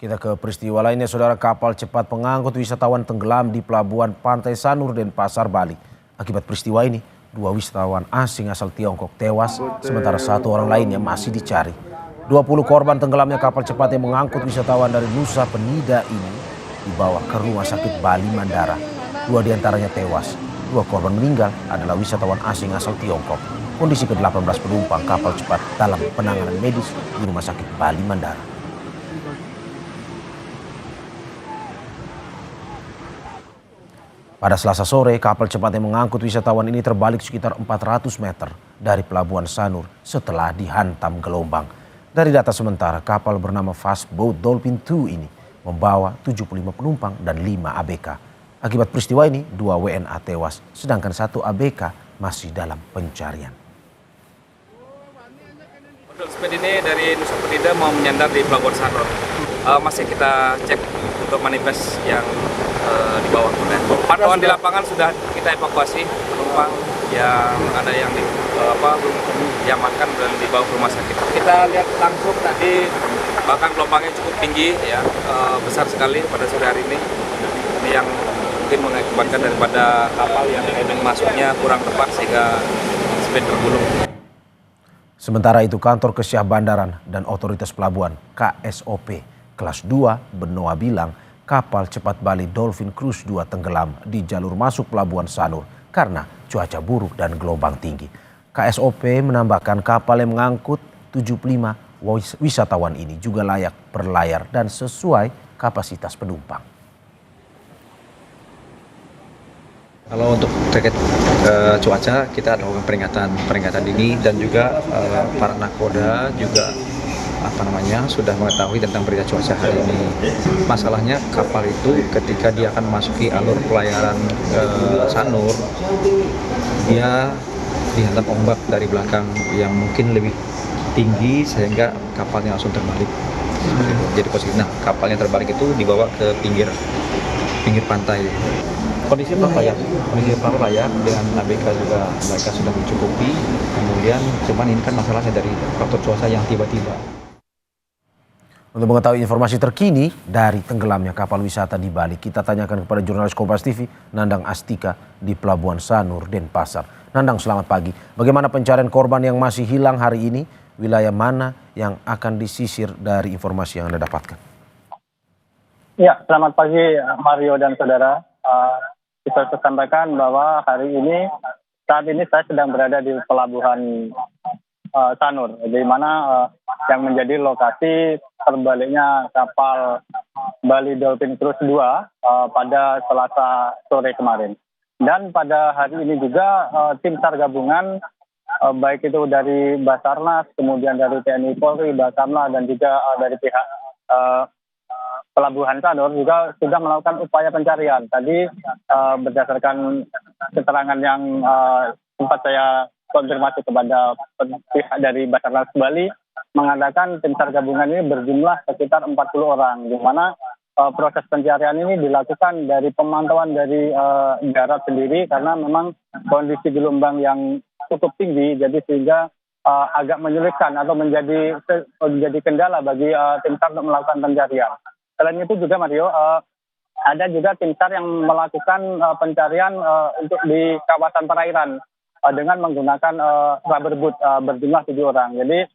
Kita ke peristiwa lainnya, saudara. Kapal cepat pengangkut wisatawan tenggelam di pelabuhan Pantai Sanur, Denpasar, Bali. Akibat peristiwa ini, 2 wisatawan asing asal Tiongkok tewas, sementara 1 orang lainnya masih dicari. 20 korban tenggelamnya kapal cepat yang mengangkut wisatawan dari Nusa Penida ini dibawa ke rumah sakit Bali Mandara. 2 diantaranya tewas. 2 korban meninggal adalah wisatawan asing asal Tiongkok. Kondisi ke-18 penumpang kapal cepat dalam penanganan medis di rumah sakit Bali Mandara. Pada Selasa sore, kapal cepat yang mengangkut wisatawan ini terbalik sekitar 400 meter dari pelabuhan Sanur setelah dihantam gelombang. Dari data sementara, kapal bernama Fast Boat Dolphin 2 ini membawa 75 penumpang dan 5 ABK. Akibat peristiwa ini, 2 WNA tewas, sedangkan 1 ABK masih dalam pencarian. Speed ini dari Nusa Penida mau menyandar di pelabuhan Sanur. Masih kita cek untuk manifest yang di bawah. Pantauan di lapangan sudah kita evakuasi penumpang yang ada yang diamankan dan dibawa ke rumah sakit. Kita lihat langsung tadi bahkan gelombangnya cukup tinggi ya, besar sekali pada sore hari ini. Ini yang mungkin mengakibatkan daripada kapal yang masuknya kurang tepat sehingga speed tergulung. Sementara itu, kantor Kesyah Bandaran dan Otoritas Pelabuhan KSOP kelas 2 Benoa bilang kapal cepat Bali Dolphin Cruise 2 tenggelam di jalur masuk pelabuhan Sanur karena cuaca buruk dan gelombang tinggi. KSOP menambahkan kapal yang mengangkut 75 wisatawan ini juga layak berlayar dan sesuai kapasitas penumpang. Kalau untuk terkait cuaca, kita ada peringatan dini dan juga para nakoda juga sudah mengetahui tentang berita cuaca hari ini. Masalahnya kapal itu ketika dia akan memasuki alur pelayaran Sanur, dia dihantam ombak dari belakang yang mungkin lebih tinggi sehingga kapalnya langsung terbalik. Jadi posisi, kapalnya terbalik itu dibawa ke pinggir pantai. Kondisi layak dengan ABK juga mereka sudah mencukupi. Kemudian cuman ini kan masalahnya dari faktor cuaca yang tiba-tiba. Untuk mengetahui informasi terkini dari tenggelamnya kapal wisata di Bali, kita tanyakan kepada jurnalis Kompas TV Nandang Astika di Pelabuhan Sanur, Denpasar. Nandang, selamat pagi. Bagaimana pencarian korban yang masih hilang hari ini? Wilayah mana yang akan disisir dari informasi yang Anda dapatkan? Ya, selamat pagi Mario dan saudara. Bisa saya sampaikan bahwa saat ini saya sedang berada di Pelabuhan Sanur, di mana yang menjadi lokasi terbaliknya kapal Bali Dolphin Cruise 2 pada Selasa sore kemarin. Dan pada hari ini juga tim SAR gabungan baik itu dari Basarnas, kemudian dari TNI Polri, Basarnas dan juga dari pihak Pelabuhan Sanur juga sudah melakukan upaya pencarian. Tadi berdasarkan keterangan yang sempat saya konfirmasi kepada pihak dari Basarnas Bali, mengatakan tim SAR gabungan ini berjumlah sekitar 40 orang, di mana proses pencarian ini dilakukan dari pemantauan dari darat sendiri karena memang kondisi gelombang yang cukup tinggi, jadi sehingga agak menyulitkan atau menjadi kendala bagi tim SAR untuk melakukan pencarian. Selain itu juga Mario, ada juga tim SAR yang melakukan pencarian untuk di kawasan perairan dengan menggunakan rubber boat berjumlah 7 orang. Jadi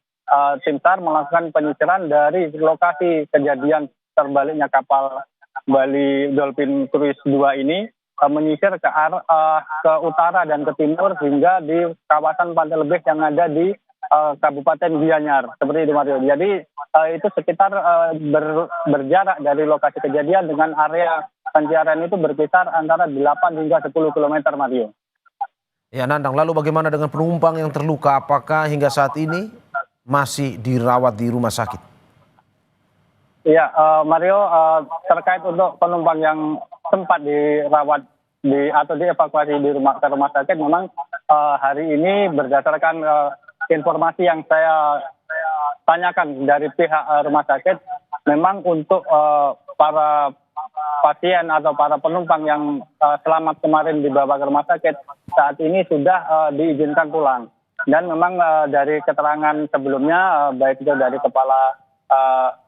tim SAR melakukan penyisiran dari lokasi kejadian terbaliknya kapal Bali Dolphin Cruise 2 ini, menyisir ke utara dan ke timur hingga di kawasan Pantai Lebih yang ada di Kabupaten Gianyar, seperti itu Mario. Jadi itu sekitar berjarak dari lokasi kejadian dengan area pencarian itu berkisar antara 8 hingga 10 km Mario. Ya Nandang, lalu bagaimana dengan penumpang yang terluka? Apakah hingga saat ini masih dirawat di rumah sakit? Iya Mario, terkait untuk penumpang yang sempat dirawat atau dievakuasi ke rumah sakit, memang hari ini berdasarkan informasi yang saya tanyakan dari pihak rumah sakit, memang untuk para pasien atau para penumpang yang selamat kemarin dibawa ke rumah sakit, saat ini sudah diizinkan pulang. Dan memang dari keterangan sebelumnya, baik itu dari Kepala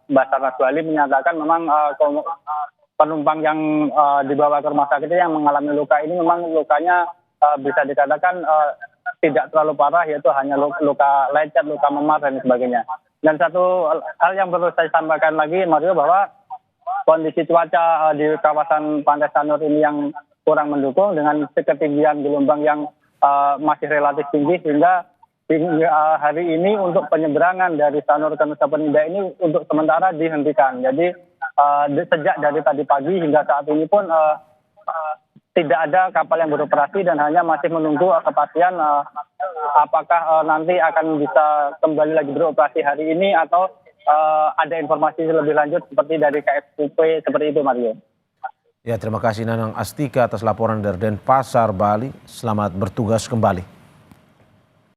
Basarnas Bali menyatakan memang penumpang yang dibawa ke rumah sakit yang mengalami luka ini memang lukanya bisa dikatakan tidak terlalu parah, yaitu hanya luka lecet, luka memar dan sebagainya. Dan satu hal yang perlu saya sampaikan lagi, Mario, bahwa kondisi cuaca di kawasan Pantai Sanur ini yang kurang mendukung dengan ketinggian gelombang yang masih relatif tinggi, sehingga hari ini untuk penyeberangan dari Sanur ke Nusa Penida ini untuk sementara dihentikan. Jadi sejak dari tadi pagi hingga saat ini pun tidak ada kapal yang beroperasi dan hanya masih menunggu kepastian apakah nanti akan bisa kembali lagi beroperasi hari ini atau ada informasi lebih lanjut seperti dari KSUP seperti itu, Mario. Ya, terima kasih Nanang Astika atas laporan dari Denpasar, Bali. Selamat bertugas kembali.